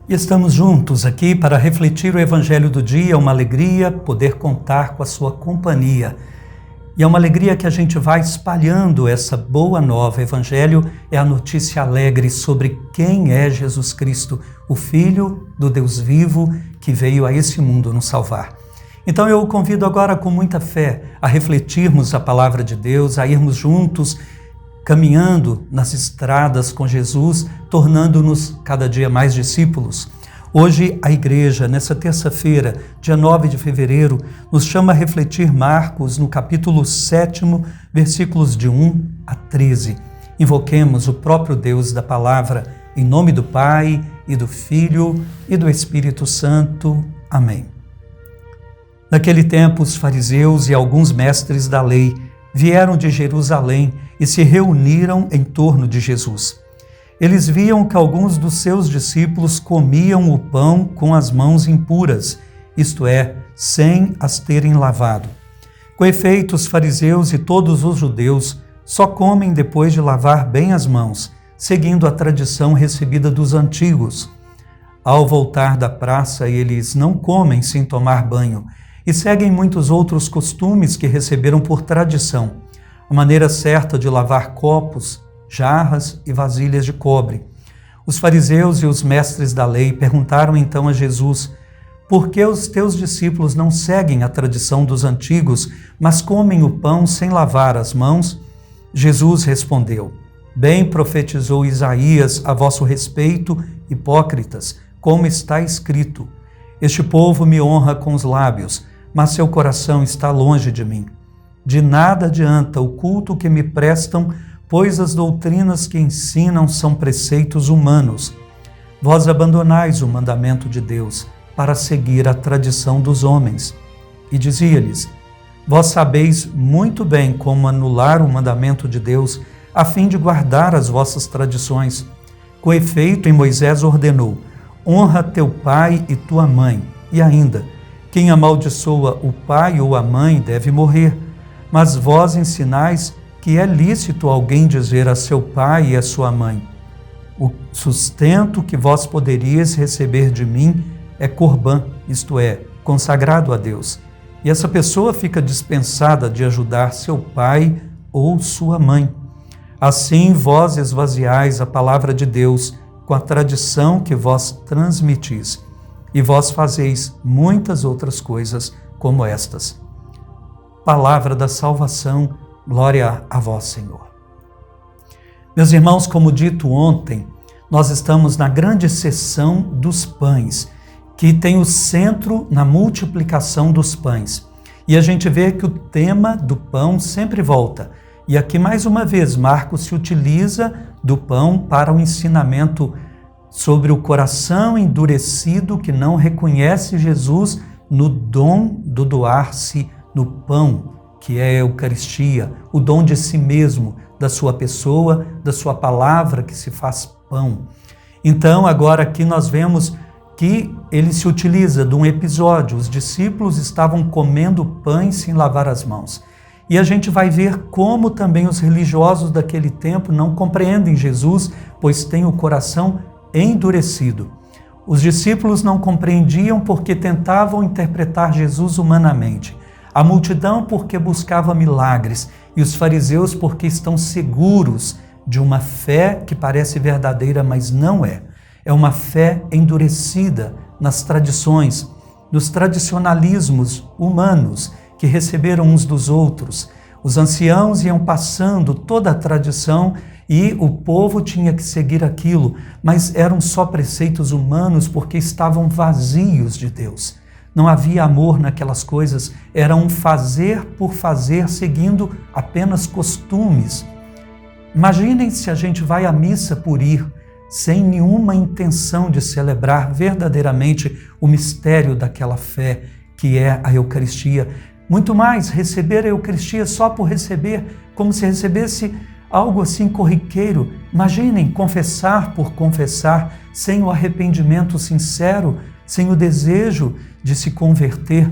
E estamos juntos aqui para refletir o Evangelho do dia. É uma alegria poder contar com a sua companhia. E é uma alegria que a gente vai espalhando essa boa nova. O Evangelho é a notícia alegre sobre quem é Jesus Cristo, o Filho do Deus vivo que veio a esse mundo nos salvar. Então eu o convido agora com muita fé a refletirmos a palavra de Deus, a irmos juntos caminhando nas estradas com Jesus, tornando-nos cada dia mais discípulos. Hoje a igreja, nessa terça-feira, dia 9 de fevereiro, nos chama a refletir Marcos no capítulo 7, versículos de 1 a 13. Invoquemos o próprio Deus da palavra, em nome do Pai, e do Filho, e do Espírito Santo. Amém. Naquele tempo, os fariseus e alguns mestres da lei vieram de Jerusalém e se reuniram em torno de Jesus. Eles viam que alguns dos seus discípulos comiam o pão com as mãos impuras, isto é, sem as terem lavado. Com efeito, os fariseus e todos os judeus só comem depois de lavar bem as mãos, seguindo a tradição recebida dos antigos. Ao voltar da praça, eles não comem sem tomar banho e seguem muitos outros costumes que receberam por tradição. A maneira certa de lavar copos, jarras e vasilhas de cobre. Os fariseus e os mestres da lei perguntaram então a Jesus: por que os teus discípulos não seguem a tradição dos antigos, mas comem o pão sem lavar as mãos? Jesus respondeu: bem profetizou Isaías a vosso respeito, hipócritas, como está escrito: este povo me honra com os lábios, mas seu coração está longe de mim. De nada adianta o culto que me prestam, pois as doutrinas que ensinam são preceitos humanos. Vós abandonais o mandamento de Deus para seguir a tradição dos homens. E dizia-lhes: vós sabeis muito bem como anular o mandamento de Deus, a fim de guardar as vossas tradições. Com efeito, em Moisés ordenou: honra teu pai e tua mãe. E ainda: quem amaldiçoa o pai ou a mãe deve morrer. Mas vós ensinais que é lícito alguém dizer a seu pai e a sua mãe: o sustento que vós poderíeis receber de mim é corbã, isto é, consagrado a Deus. E essa pessoa fica dispensada de ajudar seu pai ou sua mãe. Assim vós esvaziais a palavra de Deus com a tradição que vós transmitis, e vós fazeis muitas outras coisas como estas. Palavra da salvação, glória a vós, Senhor. Meus irmãos, como dito ontem, nós estamos na grande sessão dos pães, que tem o centro na multiplicação dos pães. E a gente vê que o tema do pão sempre volta. E aqui, mais uma vez, Marcos se utiliza do pão para o ensinamento sobre o coração endurecido que não reconhece Jesus no dom do doar-se no pão, que é a Eucaristia, o dom de si mesmo, da sua pessoa, da sua palavra que se faz pão. Então, agora aqui nós vemos que ele se utiliza de um episódio. Os discípulos estavam comendo pães sem lavar as mãos. E a gente vai ver como também os religiosos daquele tempo não compreendem Jesus, pois têm o coração endurecido. Os discípulos não compreendiam porque tentavam interpretar Jesus humanamente. A multidão porque buscava milagres, e os fariseus porque estão seguros de uma fé que parece verdadeira, mas não é. É uma fé endurecida nas tradições, nos tradicionalismos humanos que receberam uns dos outros. Os anciãos iam passando toda a tradição e o povo tinha que seguir aquilo, mas eram só preceitos humanos porque estavam vazios de Deus. Não havia amor naquelas coisas, era um fazer por fazer, seguindo apenas costumes. Imaginem se a gente vai à missa por ir, sem nenhuma intenção de celebrar verdadeiramente o mistério daquela fé que é a Eucaristia. Muito mais, receber a Eucaristia só por receber, como se recebesse algo assim corriqueiro. Imaginem confessar por confessar, sem o arrependimento sincero, sem o desejo de se converter.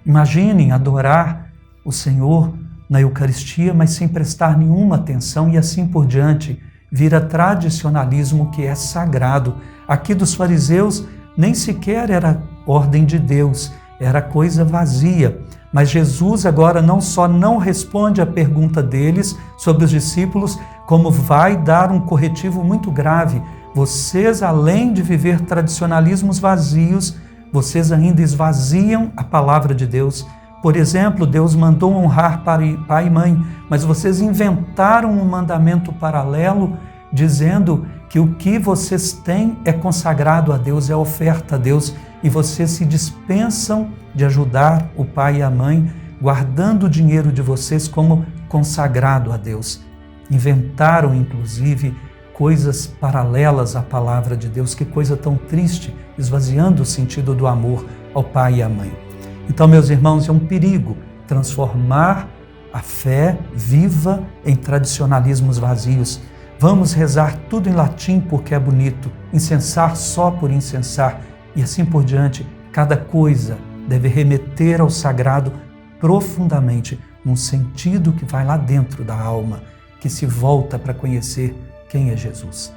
Imaginem adorar o Senhor na Eucaristia, mas sem prestar nenhuma atenção e assim por diante. vira tradicionalismo que é sagrado. Aqui dos fariseus nem sequer era ordem de Deus, era coisa vazia. Mas Jesus agora não só não responde à pergunta deles sobre os discípulos, como vai dar um corretivo muito grave. Vocês, além de viver tradicionalismos vazios, vocês ainda esvaziam a palavra de Deus. Por exemplo, Deus mandou honrar pai e mãe, mas vocês inventaram um mandamento paralelo dizendo que o que vocês têm é consagrado a Deus, é oferta a Deus, e vocês se dispensam de ajudar o pai e a mãe, guardando o dinheiro de vocês como consagrado a Deus. Inventaram, inclusive, coisas paralelas à palavra de Deus. Que coisa tão triste, esvaziando o sentido do amor ao pai e à mãe. Então, meus irmãos, é um perigo transformar a fé viva em tradicionalismos vazios. Vamos rezar tudo em latim porque é bonito, incensar só por incensar e assim por diante. Cada coisa deve remeter ao sagrado profundamente, num sentido que vai lá dentro da alma, que se volta para conhecer quem é Jesus.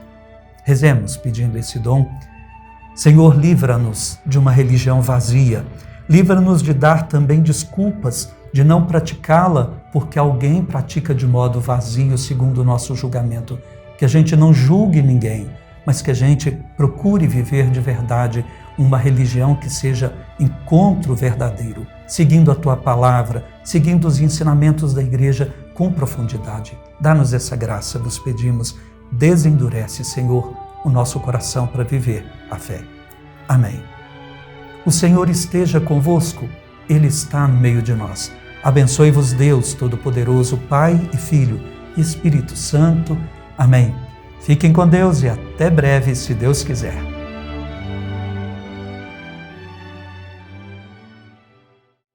Rezemos pedindo esse dom. Senhor, livra-nos de uma religião vazia. Livra-nos de dar também desculpas, de não praticá-la porque alguém pratica de modo vazio segundo o nosso julgamento. Que a gente não julgue ninguém, mas que a gente procure viver de verdade uma religião que seja encontro verdadeiro, seguindo a Tua palavra, seguindo os ensinamentos da Igreja com profundidade. Dá-nos essa graça, vos pedimos. Desendurece, Senhor, o nosso coração para viver a fé. Amém. O Senhor esteja convosco, Ele está no meio de nós. Abençoe-vos Deus Todo-Poderoso, Pai e Filho e Espírito Santo. Amém. Fiquem com Deus e até breve, se Deus quiser.